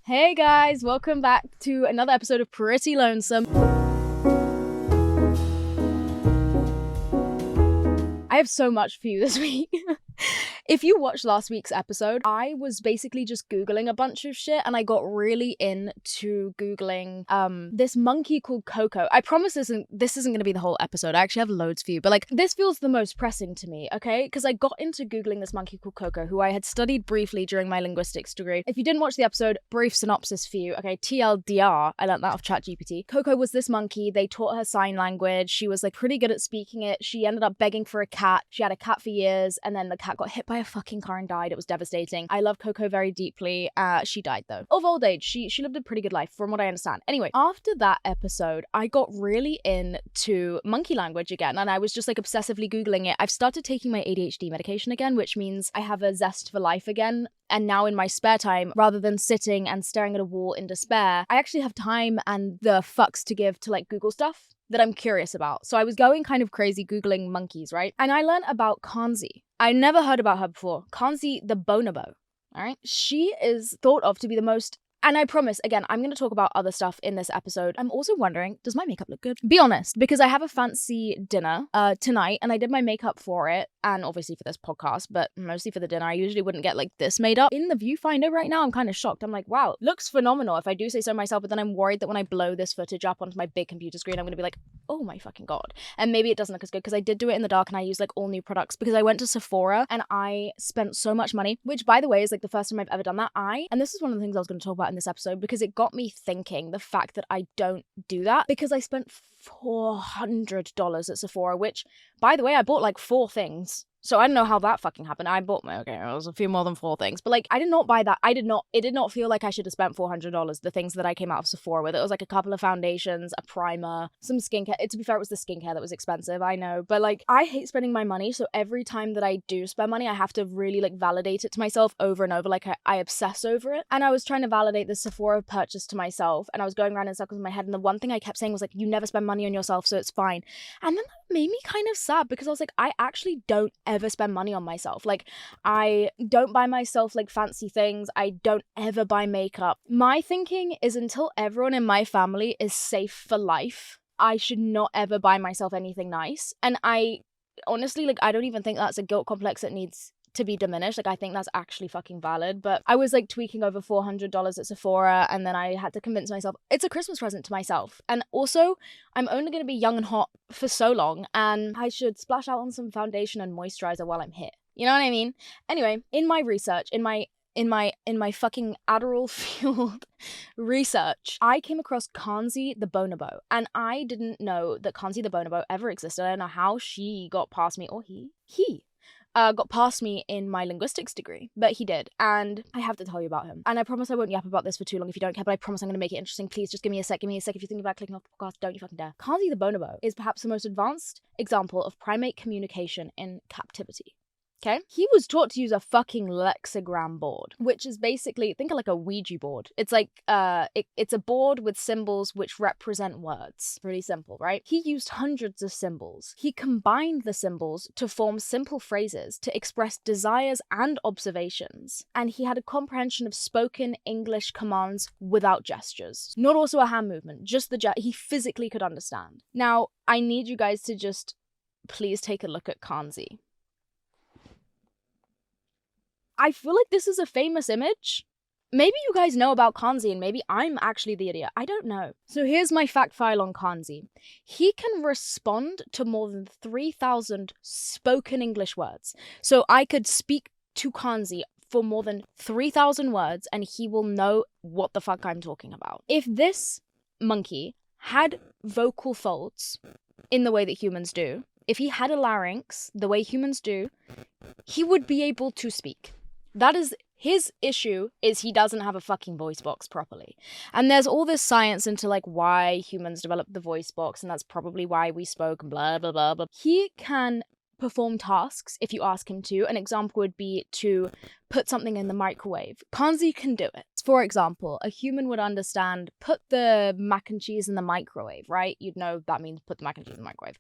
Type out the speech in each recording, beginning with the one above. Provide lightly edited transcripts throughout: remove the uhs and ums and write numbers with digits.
Hey guys, welcome back to another episode of Pretty Lonesome. I have so much for you this week. If you watched last week's episode, I was basically just Googling a bunch of shit and I got really into Googling this monkey called Coco. I promise this isn't going to be the whole episode. I actually have loads for you, but like this feels the most pressing to me, okay? Because I got into Googling this monkey called Coco, who I had studied briefly during my linguistics degree. If you didn't watch the episode, brief synopsis for you, okay? TLDR, I learned that off ChatGPT. Coco was this monkey. They taught her sign language. She was like pretty good at speaking it. She ended up begging for a cat. She had a cat for years, and then the cat got hit by a fucking car and died. It was devastating. I love Coco very deeply. She died though. Of old age. She lived a pretty good life from what I understand. Anyway, after that episode, I got really into monkey language again, and I was just like obsessively Googling it. I've started taking my ADHD medication again, which means I have a zest for life again. And now in my spare time, rather than sitting and staring at a wall in despair, I actually have time and the fucks to give to like Google stuff that I'm curious about. So I was going kind of crazy Googling monkeys, right? And I learned about Kanzi. I never heard about her before. Kanzi the bonobo, all right? She is thought of to be the most... And I promise, again, I'm going to talk about other stuff in this episode. I'm also wondering, does my makeup look good? Be honest, because I have a fancy dinner tonight, and I did my makeup for it, and obviously for this podcast, but mostly for the dinner. I usually wouldn't get like this made up. In the viewfinder right now, I'm kind of shocked. I'm like, wow, looks phenomenal if I do say so myself, but then I'm worried that when I blow this footage up onto my big computer screen, I'm going to be like, oh my fucking God. And maybe it doesn't look as good, because I did do it in the dark, and I used like all new products, because I went to Sephora, and I spent so much money, which by the way is like the first time I've ever done that. And this is one of the things I was going to talk about in this episode, because it got me thinking, the fact that I don't do that, because I spent $400 at Sephora, which, by the way, I bought like 4 things. So I don't know how that fucking happened. It was a few more than 4 things. But like, I did not buy that. It did not feel like I should have spent $400, the things that I came out of Sephora with. It was like a couple of foundations, a primer, some skincare. To be fair, it was the skincare that was expensive, I know. But like, I hate spending my money. So every time that I do spend money, I have to really like validate it to myself over and over. Like I obsess over it. And I was trying to validate the Sephora purchase to myself. And I was going around in circles in my head. And the one thing I kept saying was like, you never spend money on yourself, so it's fine. And then that made me kind of sad, because I was like, I actually don't ever spend money on myself. Like, I don't buy myself like fancy things. I don't ever buy makeup. My thinking is, until everyone in my family is safe for life, I should not ever buy myself anything nice. And I honestly, like, I don't even think that's a guilt complex that needs to be diminished. Like, I think that's actually fucking valid. But I was like tweaking over $400 at Sephora, and then I had to convince myself it's a Christmas present to myself. And also, I'm only going to be young and hot for so long, and I should splash out on some foundation and moisturizer while I'm here. You know what I mean? Anyway, in my research, in my fucking Adderall fueled research, I came across Kanzi the bonobo, and I didn't know that Kanzi the bonobo ever existed. I don't know how she got past me, or he got past me in my linguistics degree, but he did, and I have to tell you about him. And I promise I won't yap about this for too long if you don't care, but I promise I'm going to make it interesting. Please just give me a sec. If you think about clicking off the podcast, don't you fucking dare. Kanzi the bonobo is perhaps the most advanced example of primate communication in captivity. Okay? He was taught to use a fucking lexigram board, which is basically, think of like a Ouija board. It's like, it's a board with symbols which represent words. Pretty simple, right? He used hundreds of symbols. He combined the symbols to form simple phrases to express desires and observations. And he had a comprehension of spoken English commands without gestures. Not also a hand movement, just he physically could understand. Now, I need you guys to just please take a look at Kanzi. I feel like this is a famous image. Maybe you guys know about Kanzi, and maybe I'm actually the idiot. I don't know. So here's my fact file on Kanzi. He can respond to more than 3,000 spoken English words. So I could speak to Kanzi for more than 3,000 words, and he will know what the fuck I'm talking about. If this monkey had vocal folds in the way that humans do, if he had a larynx the way humans do, he would be able to speak. That is his issue, is he doesn't have a fucking voice box properly. And there's all this science into like why humans developed the voice box, and that's probably why we spoke and blah, blah, blah, blah. He can perform tasks if you ask him to. An example would be to put something in the microwave. Kanzi can do it. For example, a human would understand, put the mac and cheese in the microwave, right? You'd know that means put the mac and cheese in the microwave.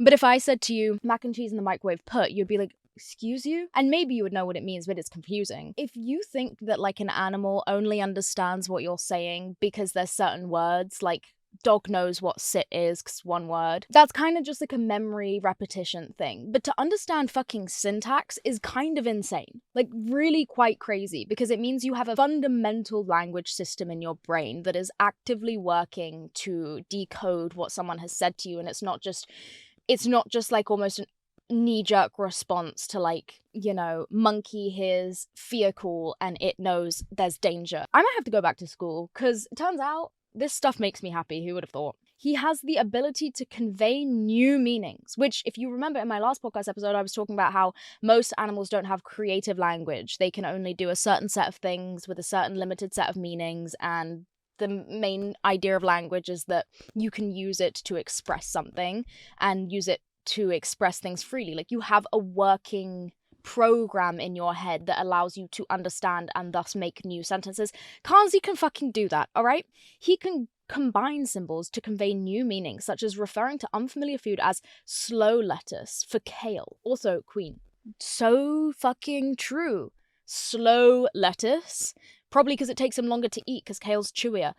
But if I said to you, mac and cheese in the microwave put, you'd be like, excuse you? And maybe you would know what it means, but it's confusing. If you think that like an animal only understands what you're saying because there's certain words, like dog knows what sit is because one word. That's kind of just like a memory repetition thing. But to understand fucking syntax is kind of insane. Like really quite crazy, because it means you have a fundamental language system in your brain that is actively working to decode what someone has said to you. And it's not just like almost an knee-jerk response to like, you know, monkey hears fear call and it knows there's danger. I might have to go back to school, because it turns out this stuff makes me happy. Who would have thought? He has the ability to convey new meanings, which, if you remember in my last podcast episode, I was talking about how most animals don't have creative language. They can only do a certain set of things with a certain limited set of meanings, and the main idea of language is that you can use it to express something and use it to express things freely. Like you have a working program in your head that allows you to understand and thus make new sentences. Kanzi can fucking do that, alright? He can combine symbols to convey new meanings, such as referring to unfamiliar food as slow lettuce for kale. Also, queen. So fucking true. Slow lettuce. Probably because it takes him longer to eat, because kale's chewier.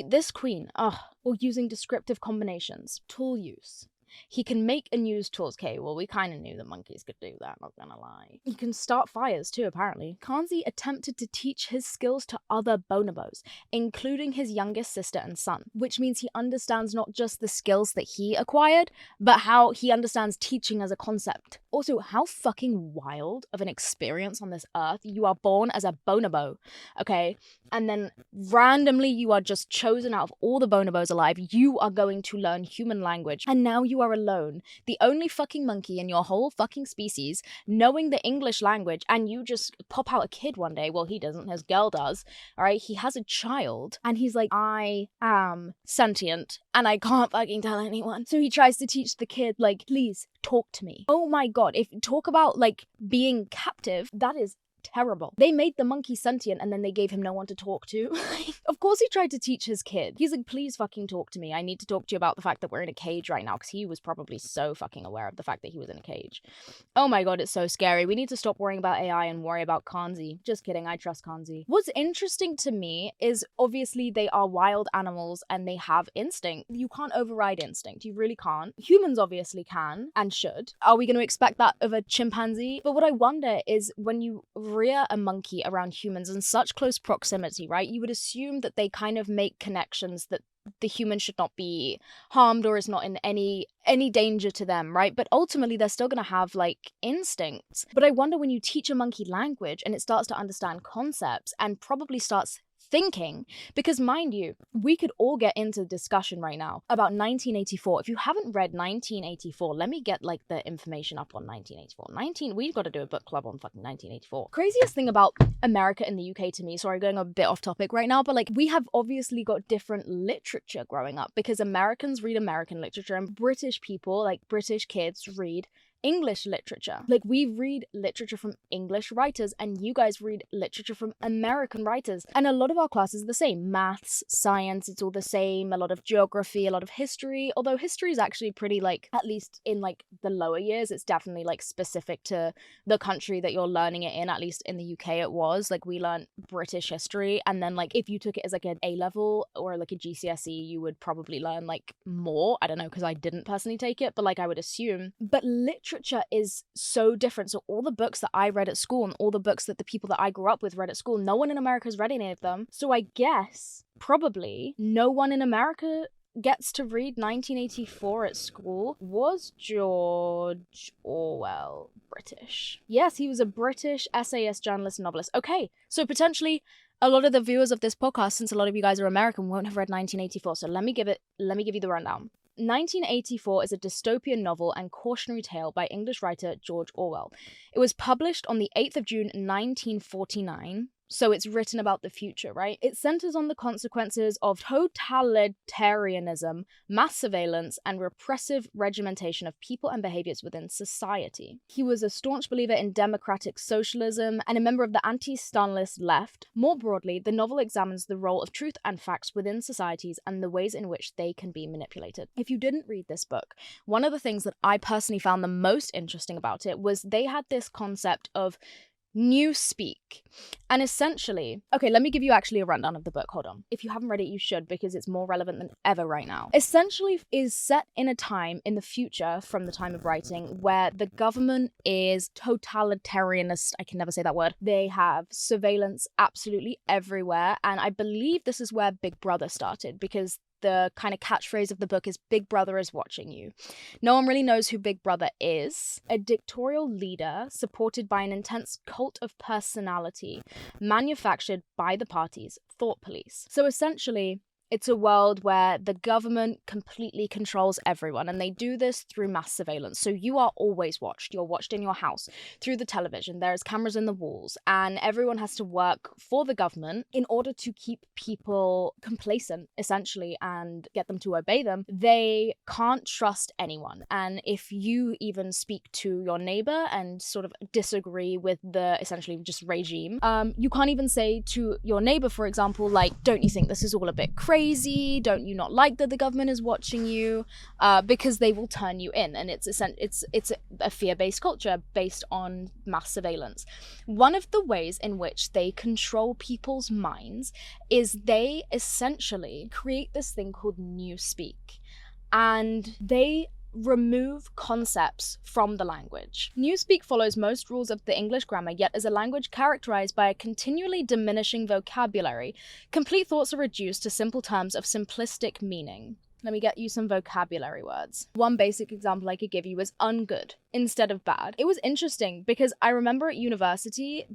This queen, or using descriptive combinations. Tool use. He can make and use tools. Okay, well, we kind of knew that monkeys could do that, not gonna lie. He can start fires too, apparently. Kanzi attempted to teach his skills to other bonobos, including his youngest sister and son, which means he understands not just the skills that he acquired, but how he understands teaching as a concept. Also, how fucking wild of an experience on this earth. You are born as a bonobo, okay? And then randomly you are just chosen out of all the bonobos alive. You are going to learn human language, and now you are alone, the only fucking monkey in your whole fucking species, knowing the English language, and you just pop out a kid one day. Well, he doesn't, his girl does, alright? He has a child, and he's like, I am sentient, and I can't fucking tell anyone. So he tries to teach the kid, like, please, talk to me. Oh my god, if talk about, like, being captive, that is terrible. They made the monkey sentient and then they gave him no one to talk to. Of course he tried to teach his kid. He's like, please fucking talk to me. I need to talk to you about the fact that we're in a cage right now, because he was probably so fucking aware of the fact that he was in a cage. Oh my god, it's so scary. We need to stop worrying about AI and worry about Kanzi. Just kidding, I trust Kanzi. What's interesting to me is obviously they are wild animals and they have instinct. You can't override instinct. You really can't. Humans obviously can and should. Are we going to expect that of a chimpanzee? But what I wonder is when you rear a monkey around humans in such close proximity, right? You would assume that they kind of make connections that the human should not be harmed or is not in any danger to them, right? But ultimately they're still going to have like instincts. But I wonder when you teach a monkey language and it starts to understand concepts and probably starts thinking, because mind you, we could all get into discussion right now about 1984. If you haven't read 1984, let me get like the information up on 1984. We've got to do a book club on fucking 1984. Craziest thing about America and the UK to me, sorry, going a bit off topic right now, but like we have obviously got different literature growing up, because Americans read American literature and British people, like British kids, read English literature. Like we read literature from English writers and you guys read literature from American writers. And a lot of our classes are the same. Maths, science, it's all the same. A lot of geography, a lot of history. Although history is actually pretty like, at least in like the lower years, it's definitely like specific to the country that you're learning it in. At least in the UK it was. Like we learned British history, and then like if you took it as like an A-level or like a GCSE, you would probably learn like more. I don't know, because I didn't personally take it, but like I would assume. But literature is so different. So all the books that I read at school and all the books that the people that I grew up with read at school, no one in America has read any of them. So I guess probably no one in America gets to read 1984 at school. Was George Orwell British? Yes, he was a British essayist, journalist, and novelist. Okay, so potentially a lot of the viewers of this podcast, since a lot of you guys are American, won't have read 1984. So let me give you the rundown. 1984 is a dystopian novel and cautionary tale by English writer George Orwell. It was published on the 8th of June 1949 So it's written about the future, right? It centers on the consequences of totalitarianism, mass surveillance, and repressive regimentation of people and behaviors within society. He was a staunch believer in democratic socialism and a member of the anti-Stalinist left. More broadly, the novel examines the role of truth and facts within societies and the ways in which they can be manipulated. If you didn't read this book, one of the things that I personally found the most interesting about it was they had this concept of newspeak. And essentially, okay, let me give you actually a rundown of the book. Hold on. If you haven't read it, you should, because it's more relevant than ever right now. Essentially is set in a time in the future from the time of writing where the government is totalitarianist. I can never say that word. They have surveillance absolutely everywhere. And I believe this is where Big Brother started, because the kind of catchphrase of the book is Big Brother is watching you. No one really knows who Big Brother is. A dictatorial leader supported by an intense cult of personality manufactured by the party's thought police. So essentially, it's a world where the government completely controls everyone, and they do this through mass surveillance. So you are always watched. You're watched in your house, through the television. There's cameras in the walls, and everyone has to work for the government in order to keep people complacent, essentially, and get them to obey them. They can't trust anyone. And if you even speak to your neighbor and sort of disagree with the essentially just regime, you can't even say to your neighbor, for example, like, don't you think this is all a bit crazy? Don't you not like that the government is watching you? Because they will turn you in, and it's a fear-based culture based on mass surveillance. One of the ways in which they control people's minds is they essentially create this thing called newspeak, and they remove concepts from the language. Newspeak follows most rules of the English grammar, yet is a language characterized by a continually diminishing vocabulary. Complete thoughts are reduced to simple terms of simplistic meaning. Let me get you some vocabulary words. One basic example I could give you is ungood instead of bad. It was interesting because I remember at university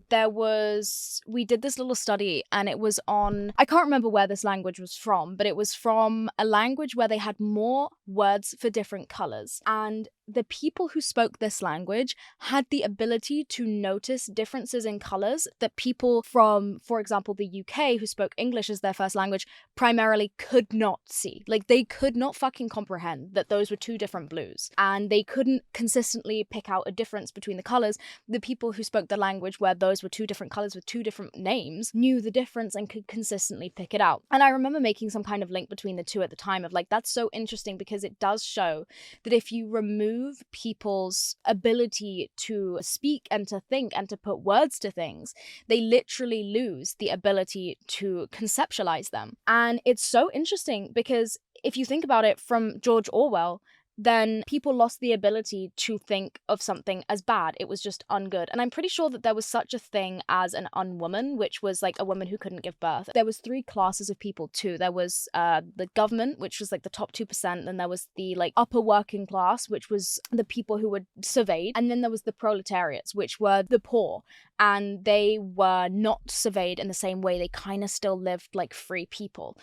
we did this little study, and it was on, I can't remember where this language was from, but it was from a language where they had more words for different colors. And the people who spoke this language had the ability to notice differences in colors that people from, for example, the UK who spoke English as their first language primarily could not see. Like, they could not fucking comprehend that those were two different blues, and they couldn't consistently pick out a difference between the colors. The people who spoke the language where those were two different colors with two different names knew the difference and could consistently pick it out. And I remember making some kind of link between the two at the time of like, that's so interesting because it does show that if you remove people's ability to speak and to think and to put words to things, they literally lose the ability to conceptualize them. And it's so interesting because if you think about it from George Orwell, then people lost the ability to think of something as bad. It was just ungood. And I'm pretty sure that there was such a thing as an unwoman, which was like a woman who couldn't give birth. There was 3 classes of people too. There was the government, which was like the top 2%. Then there was the like upper working class, which was the people who were surveyed. And then there was the proletariats, which were the poor. And they were not surveyed in the same way. They kind of still lived like free people.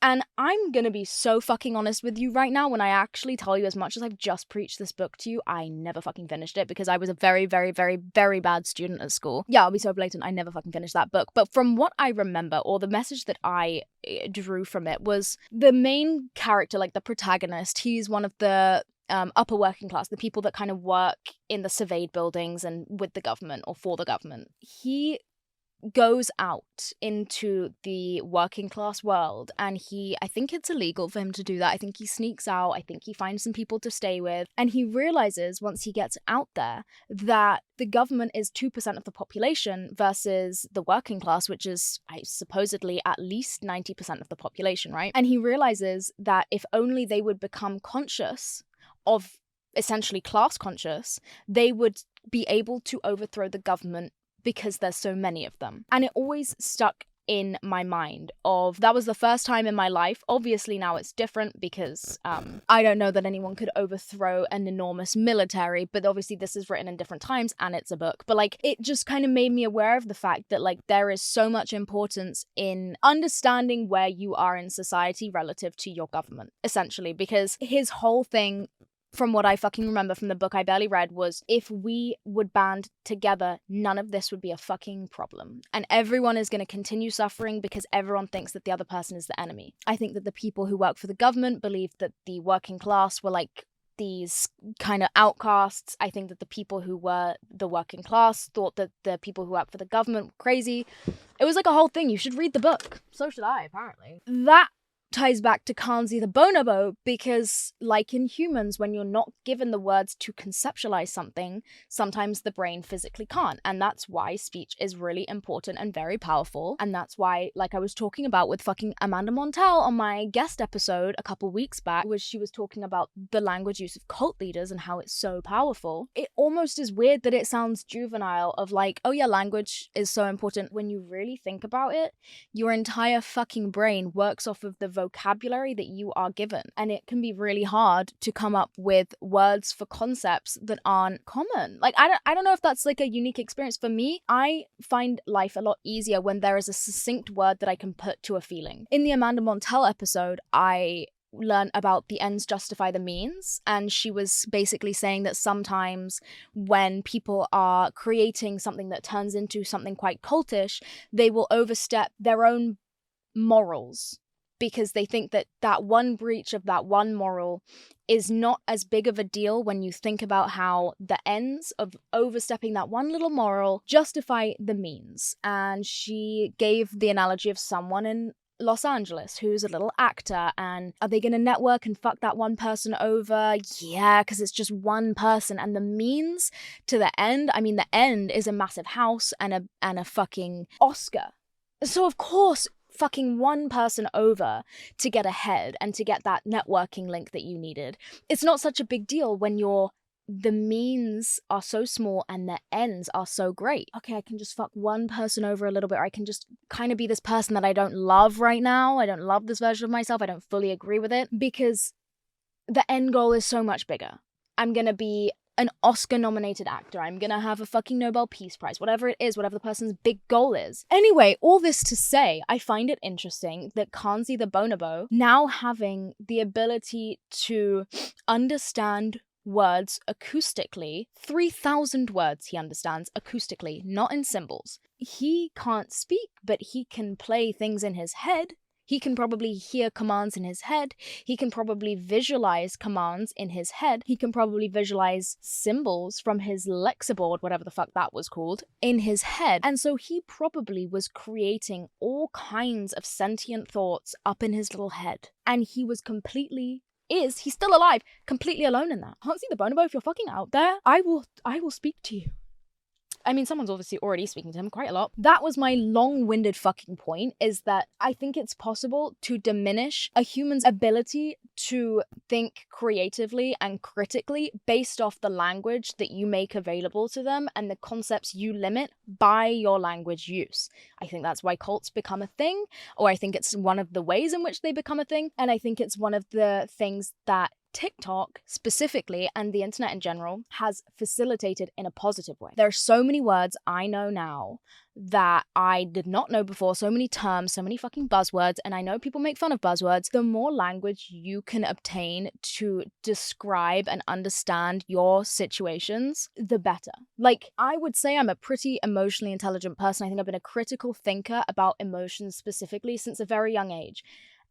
And I'm gonna be so fucking honest with you right now when I actually tell you, as much as I've just preached this book to you, I never fucking finished it because I was a very, very, very, very bad student at school. Yeah, I'll be so blatant, I never fucking finished that book. But from what I remember, or the message that I drew from it, was the main character, like the protagonist, he's one of the upper working class, the people that kind of work in the surveyed buildings and with the government or for the government. He goes out into the working class world, and I think it's illegal for him to do that. I think he sneaks out. I think he finds some people to stay with, and he realizes once he gets out there that the government is 2% of the population versus the working class, which is supposedly at least 90% of the population, right? And he realizes that if only they would become conscious of, essentially class conscious, they would be able to overthrow the government because there's so many of them. And it always stuck in my mind of, that was the first time in my life. Obviously now it's different because I don't know that anyone could overthrow an enormous military, but obviously this is written in different times and it's a book. But like, it just kind of made me aware of the fact that like there is so much importance in understanding where you are in society relative to your government, essentially, because his whole thing from what I fucking remember from the book I barely read, was if we would band together, none of this would be a fucking problem. And everyone is going to continue suffering because everyone thinks that the other person is the enemy. I think that the people who work for the government believed that the working class were like these kind of outcasts. I think that the people who were the working class thought that the people who work for the government were crazy. It was like a whole thing. You should read the book. So should I, apparently. That ties back to Kanzi the bonobo, because like in humans, when you're not given the words to conceptualize something, sometimes the brain physically can't. And that's why speech is really important and very powerful. And that's why, like I was talking about with fucking Amanda Montell on my guest episode a couple weeks back, was she was talking about the language use of cult leaders and how it's so powerful. It almost is weird that it sounds juvenile of like, oh yeah, language is so important. When you really think about it, your entire fucking brain works off of the vocabulary that you are given, and it can be really hard to come up with words for concepts that aren't common. Like I don't know if that's like a unique experience for me. I find life a lot easier when there is a succinct word that I can put to a feeling. In the Amanda Montell episode, I learn about the ends justify the means, and she was basically saying that sometimes when people are creating something that turns into something quite cultish, they will overstep their own morals because they think that that one breach of that one moral is not as big of a deal when you think about how the ends of overstepping that one little moral justify the means. And she gave the analogy of someone in Los Angeles who's a little actor, and are they going to network and fuck that one person over? Yeah, because it's just one person, and the means to the end, I mean, the end is a massive house and a fucking Oscar. So of course, fucking one person over to get ahead and to get that networking link that you needed, it's not such a big deal when the means are so small and the ends are so great. Okay, I can just fuck one person over a little bit, or I can just kind of be this person that I don't love right now. I don't love this version of myself. I don't fully agree with it, because the end goal is so much bigger. I'm gonna be an Oscar-nominated actor. I'm gonna have a fucking Nobel Peace Prize, whatever it is, whatever the person's big goal is. Anyway, all this to say, I find it interesting that Kanzi the bonobo, now having the ability to understand words acoustically, 3,000 words he understands acoustically, not in symbols. He can't speak, but he can play things in his head. He can probably hear commands in his head. He can probably visualize commands in his head. He can probably visualize symbols from his lexiboard, whatever the fuck that was called, in his head. And so he probably was creating all kinds of sentient thoughts up in his little head. And he was he's still alive, completely alone in that. Kanzi the bonobo, if you're fucking out there, I will speak to you. I mean, someone's obviously already speaking to him quite a lot. That was my long-winded fucking point, is that I think it's possible to diminish a human's ability to think creatively and critically based off the language that you make available to them and the concepts you limit by your language use. I think that's why cults become a thing, or I think it's one of the ways in which they become a thing, and I think it's one of the things that TikTok specifically, and the internet in general, has facilitated in a positive way. There are so many words I know now that I did not know before, so many terms, so many fucking buzzwords, and I know people make fun of buzzwords. The more language you can obtain to describe and understand your situations, the better. Like, I would say I'm a pretty emotionally intelligent person. I think I've been a critical thinker about emotions specifically since a very young age.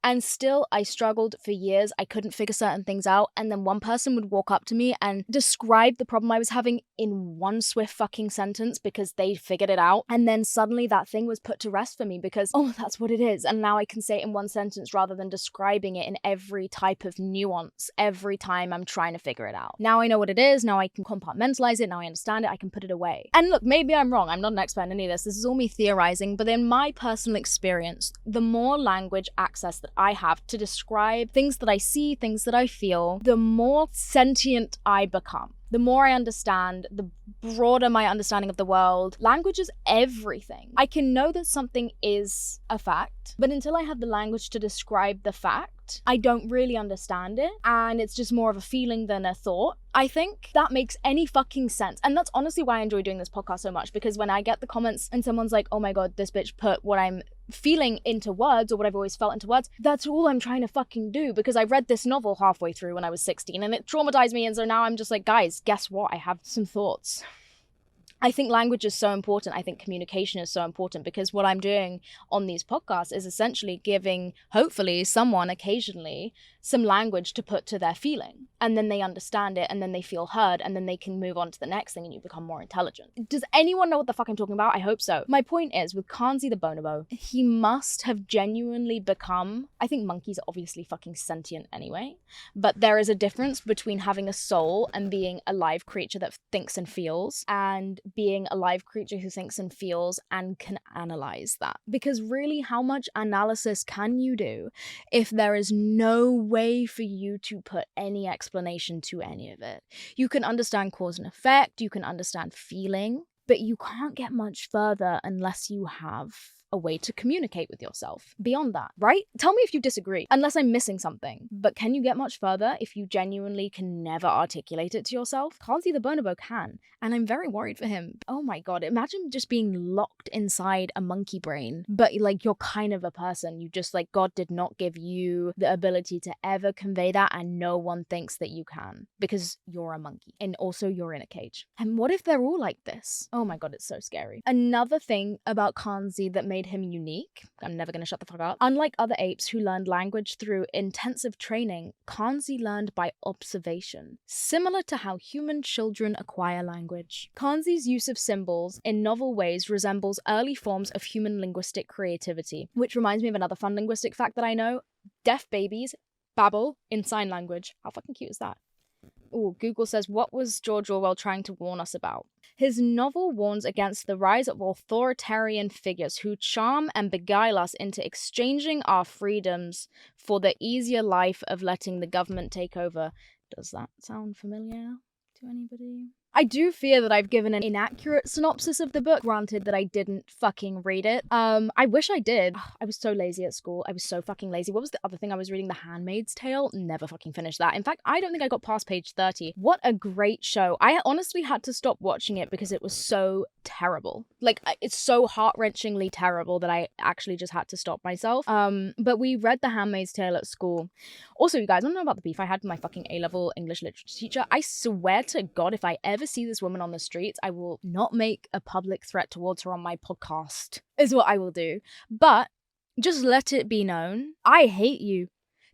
And still, I struggled for years. I couldn't figure certain things out. And then one person would walk up to me and describe the problem I was having in one swift fucking sentence because they figured it out. And then suddenly that thing was put to rest for me because, oh, that's what it is. And now I can say it in one sentence rather than describing it in every type of nuance every time I'm trying to figure it out. Now I know what it is. Now I can compartmentalize it. Now I understand it. I can put it away. And look, maybe I'm wrong. I'm not an expert in any of this. This is all me theorizing. But in my personal experience, the more language access that I have to describe things that I see, things that I feel, the more sentient I become. The more I understand, the broader my understanding of the world. Language is everything. I can know that something is a fact, but until I have the language to describe the fact, I don't really understand it, and it's just more of a feeling than a thought. I think that makes any fucking sense. And that's honestly why I enjoy doing this podcast so much, because when I get the comments and someone's like, oh my god, this bitch put what I'm feeling into words, or what I've always felt into words, that's all I'm trying to fucking do, because I read this novel halfway through when I was 16 and it traumatized me, and so now I'm just like, guys, guess what? I have some thoughts. I think language is so important. I think communication is so important, because what I'm doing on these podcasts is essentially giving, hopefully, someone occasionally some language to put to their feeling. And then they understand it, and then they feel heard, and then they can move on to the next thing, and you become more intelligent. Does anyone know what the fuck I'm talking about? I hope so. My point is, with Kanzi the bonobo, he must have genuinely become, I think monkeys are obviously fucking sentient anyway, but there is a difference between having a soul and being a live creature that thinks and feels, and being a live creature who thinks and feels and can analyze that. Because really, how much analysis can you do if there is no way for you to put any explanation to any of it? You can understand cause and effect, you can understand feeling, but you can't get much further unless you have a way to communicate with yourself beyond that, right? Tell me if you disagree, unless I'm missing something. But can you get much further if you genuinely can never articulate it to yourself? Kanzi the bonobo can, and I'm very worried for him. Oh my god, imagine just being locked inside a monkey brain, but like you're kind of a person. You just like, God did not give you the ability to ever convey that, and no one thinks that you can because you're a monkey and also you're in a cage. And what if they're all like this? Oh my god, it's so scary. Another thing about Kanzi that made him unique, I'm never gonna shut the fuck up. Unlike other apes who learned language through intensive training, Kanzi learned by observation, similar to how human children acquire language. Kanzi's use of symbols in novel ways resembles early forms of human linguistic creativity, which reminds me of another fun linguistic fact that I know. Deaf babies babble in sign language. How fucking cute is that? Ooh, Google says, what was George Orwell trying to warn us about? His novel warns against the rise of authoritarian figures who charm and beguile us into exchanging our freedoms for the easier life of letting the government take over. Does that sound familiar to anybody? I do fear that I've given an inaccurate synopsis of the book, granted that I didn't fucking read it. I wish I did. I was so lazy at school. I was so fucking lazy. What was the other thing I was reading? The Handmaid's Tale? Never fucking finished that. In fact, I don't think I got past page 30. What a great show. I honestly had to stop watching it because it was so terrible. Like, it's so heart-wrenchingly terrible that I actually just had to stop myself. But we read The Handmaid's Tale at school. Also, you guys, I don't know about the beef I had with my fucking A-level English literature teacher. I swear to God, if I ever see this woman on the streets, I will not make a public threat towards her on my podcast, is what I will do. But just let it be known, I hate you.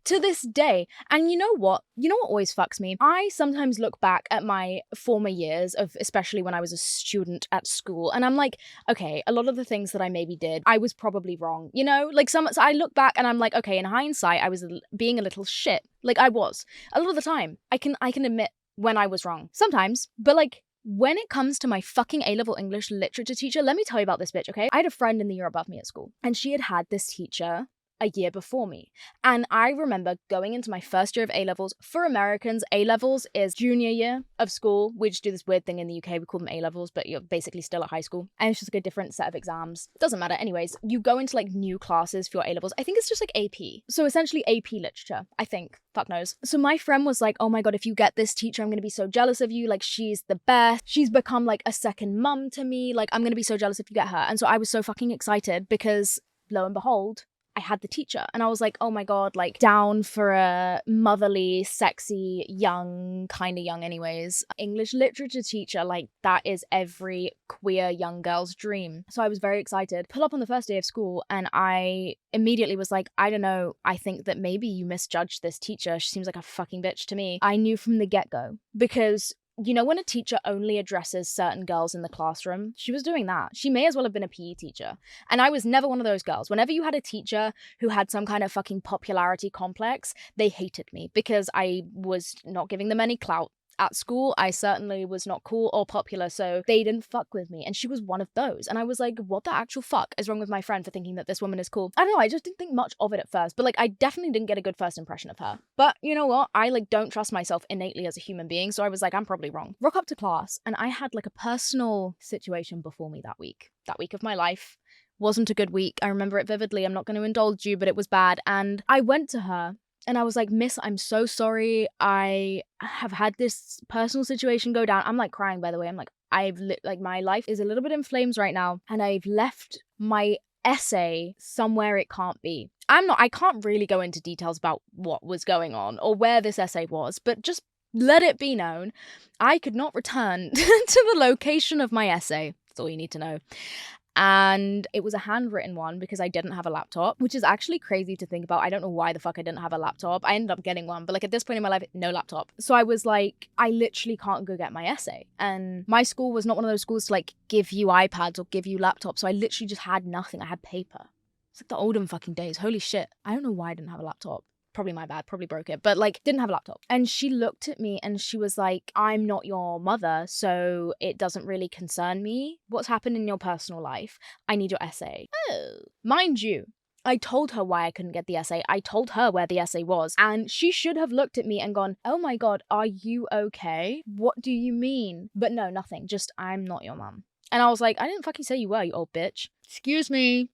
To this day. And you know what? You know what always fucks me? I sometimes look back at my former years of, especially when I was a student at school, and I'm like, okay, a lot of the things that I maybe did, I was probably wrong, you know? Like so I look back and I'm like, okay, in hindsight, I was being a little shit. Like I was. A lot of the time, I can admit when I was wrong. Sometimes, but like, when it comes to my fucking A-level English literature teacher, let me tell you about this bitch, okay? I had a friend in the year above me at school, and she had this teacher a year before me. And I remember going into my first year of A-levels. For Americans, A-levels is junior year of school. We just do this weird thing in the UK. We call them A-levels, but you're basically still at high school. And it's just like a different set of exams. Doesn't matter. Anyways, you go into like new classes for your A-levels. I think it's just like AP. So essentially AP literature, I think. Fuck knows. So my friend was like, oh my God, if you get this teacher, I'm going to be so jealous of you. Like, she's the best. She's become like a second mum to me. Like, I'm going to be so jealous if you get her. And so I was so fucking excited because lo and behold, I had the teacher, and I was like, oh my God, like down for a motherly, sexy, young, kind of young anyways, English literature teacher. Like that is every queer young girl's dream. So I was very excited. Pull up on the first day of school, and I immediately was like, I don't know, I think that maybe you misjudged this teacher. She seems like a fucking bitch to me. I knew from the get-go, because you know when a teacher only addresses certain girls in the classroom? She was doing that. She may as well have been a PE teacher. And I was never one of those girls. Whenever you had a teacher who had some kind of fucking popularity complex, they hated me because I was not giving them any clout. At school, I certainly was not cool or popular, so they didn't fuck with me. And she was one of those. And I was like, what the actual fuck is wrong with my friend for thinking that this woman is cool? I don't know, I just didn't think much of it at first. But like, I definitely didn't get a good first impression of her. But you know what? I like don't trust myself innately as a human being. So I was like, I'm probably wrong. Rock up to class, and I had like a personal situation before me that week. That week of my life wasn't a good week. I remember it vividly. I'm not going to indulge you, but it was bad. And I went to her, and I was like, Miss, I'm so sorry. I have had this personal situation go down. I'm like crying, by the way. I'm like, my life is a little bit in flames right now. And I've left my essay somewhere it can't be. I can't really go into details about what was going on or where this essay was, but just let it be known, I could not return to the location of my essay. That's all you need to know. And it was a handwritten one because I didn't have a laptop, which is actually crazy to think about. I don't know why the fuck I didn't have a laptop. I ended up getting one, but like at this point in my life, no laptop. So I was like, I literally can't go get my essay. And my school was not one of those schools to like give you iPads or give you laptops. So I literally just had nothing. I had paper. It's like the olden fucking days. Holy shit. I don't know why I didn't have a laptop. Probably my bad, probably broke it, but like didn't have a laptop. And she looked at me and she was like, I'm not your mother, so it doesn't really concern me what's happened in your personal life. I need your essay. Oh. Mind you, I told her why I couldn't get the essay. I told her where the essay was, and she should have looked at me and gone, oh my god, are you okay? What do you mean? But no, nothing, just I'm not your mum. And I was like, I didn't fucking say you were, you old bitch. Excuse me.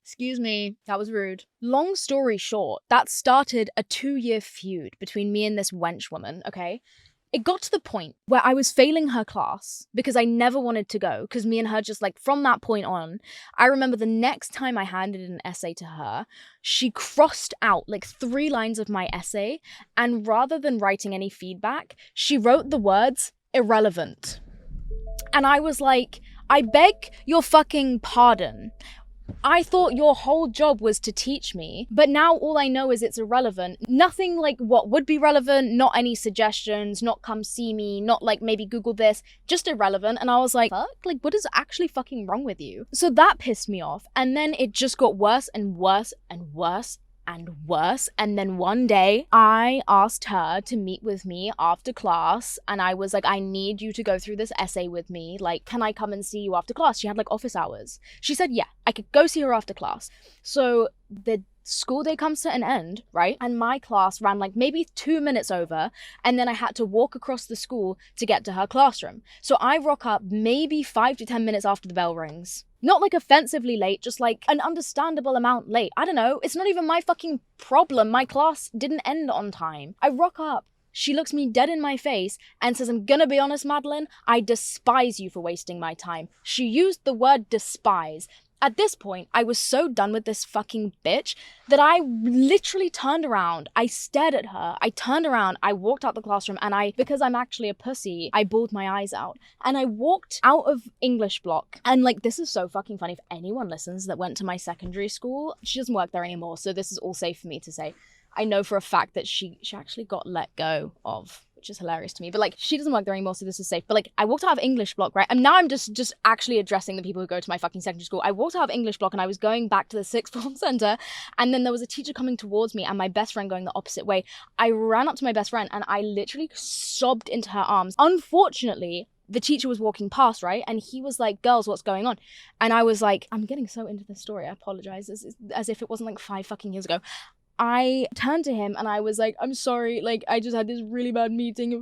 That was rude. Long story short, that started a 2-year feud between me and this wench woman, okay? It got to the point where I was failing her class because I never wanted to go, because me and her just like from that point on, I remember the next time I handed an essay to her, she crossed out like 3 lines of my essay, and rather than writing any feedback, she wrote the words irrelevant. And I was like, I beg your fucking pardon. I thought your whole job was to teach me, but now all I know is it's irrelevant. Nothing like what would be relevant, not any suggestions, not come see me, not like maybe Google this, just irrelevant. And I was like, fuck? Like, what is actually fucking wrong with you? So that pissed me off. And then it just got worse and worse and worse and worse. And then one day I asked her to meet with me after class, and I was like, I need you to go through this essay with me. Like, can I come and see you after class? She had like office hours. She said, yeah, I could go see her after class. So the school day comes to an end, right? And my class ran like maybe 2 minutes over, and then I had to walk across the school to get to her classroom. So I rock up maybe 5 to 10 minutes after the bell rings. Not like offensively late, just like an understandable amount late. I don't know, it's not even my fucking problem. My class didn't end on time. I rock up. She looks me dead in my face and says, I'm gonna be honest, Madeline, I despise you for wasting my time. She used the word despise. At this point, I was so done with this fucking bitch that I literally turned around. I stared at her. I turned around. I walked out the classroom, and because I'm actually a pussy, I bawled my eyes out. And I walked out of English block. And like, this is so fucking funny. If anyone listens that went to my secondary school, she doesn't work there anymore. So this is all safe for me to say. I know for a fact that she actually got let go of, which is hilarious to me. But like, she doesn't work there anymore, so this is safe. But like, I walked out of English block, right? And now I'm just actually addressing the people who go to my fucking secondary school. I walked out of English block and I was going back to the sixth form center, and then there was a teacher coming towards me and my best friend going the opposite way. I ran up to my best friend and I literally sobbed into her arms. Unfortunately, the teacher was walking past, right? And he was like, girls, what's going on? And I was like, I'm getting so into this story, I apologize, as if it wasn't like 5 fucking years ago. I turned to him and I was like, I'm sorry, like, I just had this really bad meeting,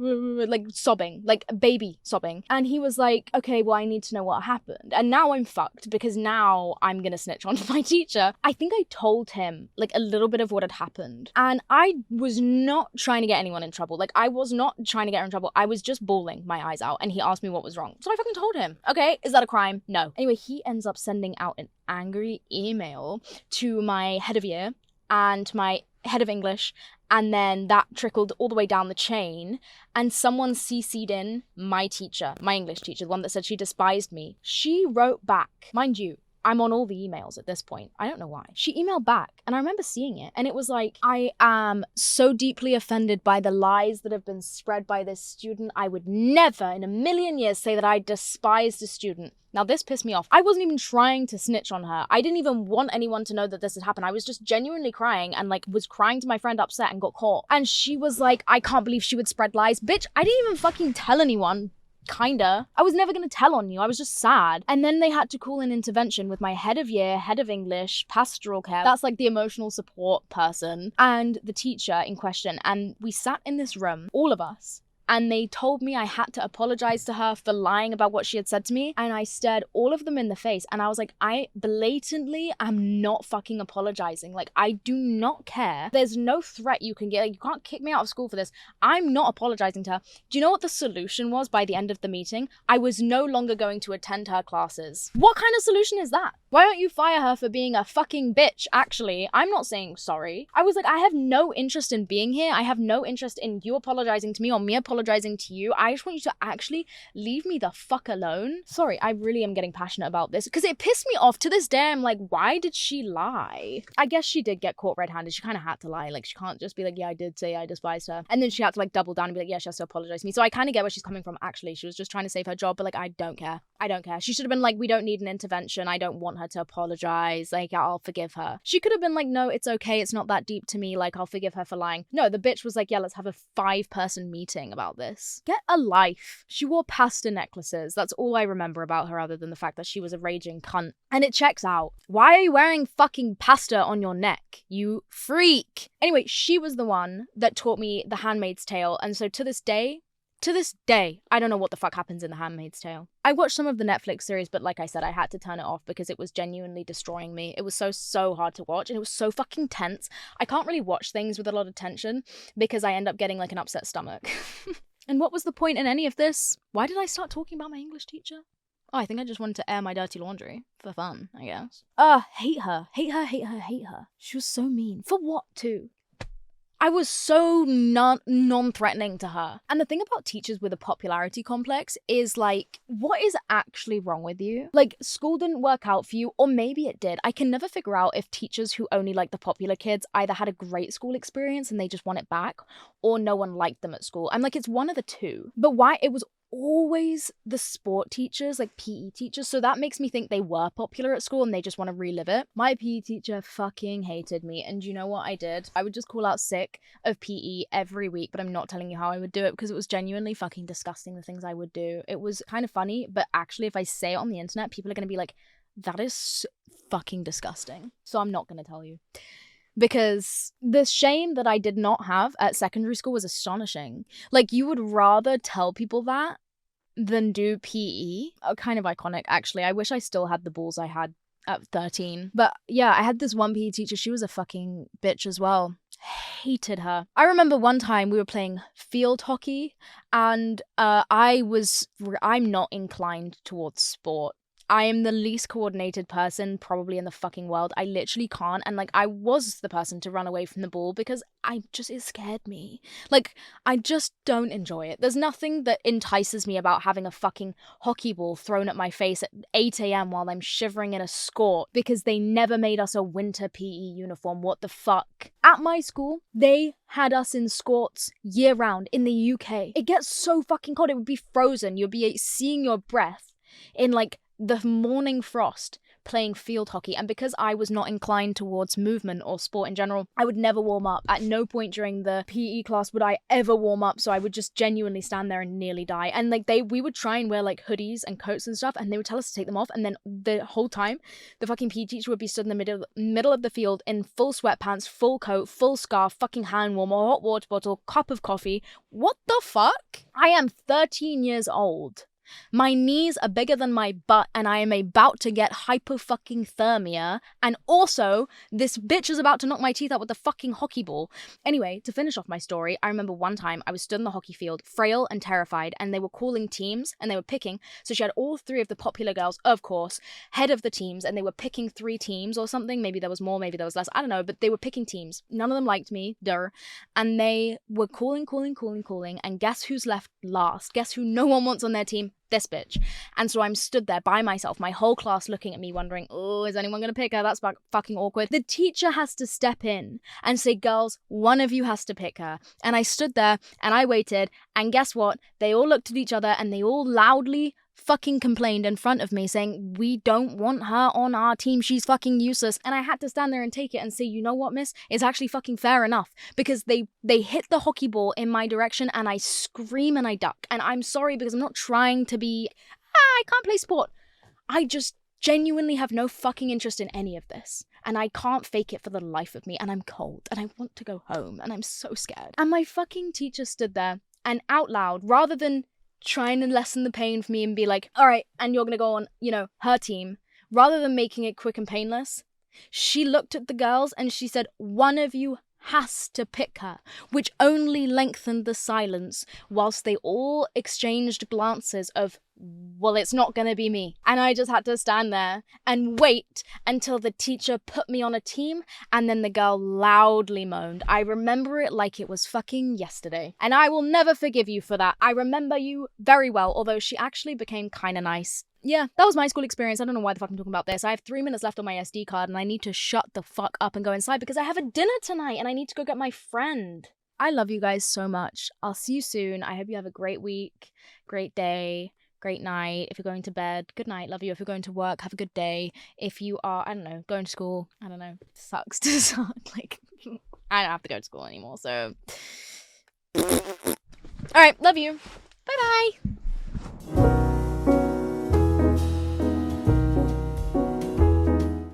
like, sobbing, like, baby sobbing. And he was like, okay, well, I need to know what happened. And now I'm fucked, because now I'm gonna snitch on my teacher. I think I told him, like, a little bit of what had happened. And I was not trying to get anyone in trouble. Like, I was not trying to get her in trouble. I was just bawling my eyes out, and he asked me what was wrong. So I fucking told him. Okay, is that a crime? No. Anyway, he ends up sending out an angry email to my head of year and my head of English, and then that trickled all the way down the chain, and someone CC'd in my teacher, my English teacher, the one that said she despised me. She wrote back, mind you, I'm on all the emails at this point. I don't know why. She emailed back, and I remember seeing it, and it was like, I am so deeply offended by the lies that have been spread by this student. I would never in a million years say that I despised a student. Now, this pissed me off. I wasn't even trying to snitch on her. I didn't even want anyone to know that this had happened. I was just genuinely crying, and like was crying to my friend upset, and got caught. And she was like, I can't believe she would spread lies. Bitch, I didn't even fucking tell anyone. Kinda. I was never gonna tell on you. I was just sad. And then they had to call an intervention with my head of year, head of English, pastoral care. That's like the emotional support person, and the teacher in question. And we sat in this room, all of us, and they told me I had to apologize to her for lying about what she had said to me. And I stared all of them in the face, and I was like, I blatantly am not fucking apologizing. Like, I do not care. There's no threat you can get. Like, you can't kick me out of school for this. I'm not apologizing to her. Do you know what the solution was by the end of the meeting? I was no longer going to attend her classes. What kind of solution is that? Why don't you fire her for being a fucking bitch? Actually, I'm not saying sorry. I was like, I have no interest in being here. I have no interest in you apologizing to me or me apologizing to you. I just want you to actually leave me the fuck alone. Sorry, I really am getting passionate about this because it pissed me off. To this day, I'm like, why did she lie? I guess she did get caught red-handed. She kind of had to lie. Like, she can't just be like, yeah, I did say I despised her. And then she had to like double down and be like, yeah, she has to apologize to me. So I kind of get where she's coming from. Actually, she was just trying to save her job, but like, I don't care. I don't care. She should have been like, we don't need an intervention. I don't want her to apologize. Like, I'll forgive her. She could have been like, no, it's okay. It's not that deep to me. Like, I'll forgive her for lying. No, the bitch was like, yeah, let's have a 5-person meeting about this. Get a life. She wore pasta necklaces. That's all I remember about her other than the fact that she was a raging cunt. And it checks out. Why are you wearing fucking pasta on your neck? You freak. Anyway, she was the one that taught me The Handmaid's Tale. And so to this day, I don't know what the fuck happens in The Handmaid's Tale. I watched some of the Netflix series, but like I said, I had to turn it off because it was genuinely destroying me. It was so hard to watch and it was so fucking tense. I can't really watch things with a lot of tension because I end up getting like an upset stomach. And what was the point in any of this? Why did I start talking about my English teacher? Oh, I think I just wanted to air my dirty laundry. For fun, I guess. Hate her. Hate her, hate her, hate her. She was so mean. For what, too? I was so non-threatening to her. And the thing about teachers with a popularity complex is like, what is actually wrong with you? Like, school didn't work out for you, or maybe it did. I can never figure out if teachers who only like the popular kids either had a great school experience and they just want it back, or no one liked them at school. I'm like, it's one of the two. But why? It was always the sport teachers, like PE teachers, so that makes me think they were popular at school and they just want to relive it. My PE teacher fucking hated me, and you know what I did? I would just call out sick of PE every week, but I'm not telling you how I would do it because it was genuinely fucking disgusting, the things I would do. It was kind of funny, but actually if I say it on the internet, people are going to be like, that is fucking disgusting. So I'm not going to tell you. Because the shame that I did not have at secondary school was astonishing. Like, you would rather tell people that than do PE. Kind of iconic, actually. I wish I still had the balls I had at 13. But yeah, I had this one PE teacher. She was a fucking bitch as well. Hated her. I remember one time we were playing field hockey and I'm not inclined towards sport. I am the least coordinated person probably in the fucking world. I literally can't. And like, I was the person to run away from the ball because it scared me. Like, I just don't enjoy it. There's nothing that entices me about having a fucking hockey ball thrown at my face at 8 a.m. while I'm shivering in a skort because they never made us a winter PE uniform. What the fuck? At my school, they had us in skorts year round in the UK. It gets so fucking cold. It would be frozen. You'd be seeing your breath in like the morning frost playing field hockey. And because I was not inclined towards movement or sport in general, I would never warm up. At no point during the PE class would I ever warm up, so I would just genuinely stand there and nearly die. And like we would try and wear like hoodies and coats and stuff, and they would tell us to take them off, and then the whole time the fucking PE teacher would be stood in the middle of the field in full sweatpants, full coat, full scarf, fucking hand warmer, hot water bottle, cup of coffee. What the fuck? I am 13 years old. My knees are bigger than my butt and I am about to get hypo-fucking-thermia, and also this bitch is about to knock my teeth out with a fucking hockey ball. Anyway, to finish off my story, I remember one time I was stood in the hockey field, frail and terrified, and they were calling teams and they were picking. So she had all 3 of the popular girls, of course, head of the teams, and they were picking 3 teams or something. Maybe there was more, maybe there was less, I don't know, but they were picking teams. None of them liked me, and they were calling, and guess who's left last? Guess who no one wants on their team? This bitch. And so I'm stood there by myself, my whole class looking at me wondering, oh, is anyone gonna pick her? That's fucking awkward. The teacher has to step in and say, girls, one of you has to pick her. And I stood there and I waited, and guess what? They all looked at each other and they all loudly fucking complained in front of me saying, we don't want her on our team, she's fucking useless. And I had to stand there and take it and say, you know what, miss, it's actually fucking fair enough, because they hit the hockey ball in my direction and I scream and I duck. And I'm sorry, because I'm not trying to be, I can't play sport. I just genuinely have no fucking interest in any of this, and I can't fake it for the life of me, and I'm cold and I want to go home and I'm so scared. And my fucking teacher stood there and out loud, rather than trying to lessen the pain for me and be like, all right, and you're gonna go on, her team, rather than making it quick and painless, she looked at the girls and she said, one of you has to pick her, which only lengthened the silence whilst they all exchanged glances of, well, it's not gonna be me. And I just had to stand there and wait until the teacher put me on a team, and then the girl loudly moaned. I remember it like it was fucking yesterday. And I will never forgive you for that. I remember you very well, although she actually became kinda nice. Yeah, that was my school experience. I don't know why the fuck I'm talking about this. I have 3 minutes left on my SD card and I need to shut the fuck up and go inside because I have a dinner tonight and I need to go get my friend. I love you guys so much. I'll see you soon. I hope you have a great week, great day, great night. If you're going to bed, good night. Love you. If you're going to work, have a good day. If you are, I don't know, going to school, I don't know, sucks to start. Like, I don't have to go to school anymore, so. All right, love you. Bye-bye.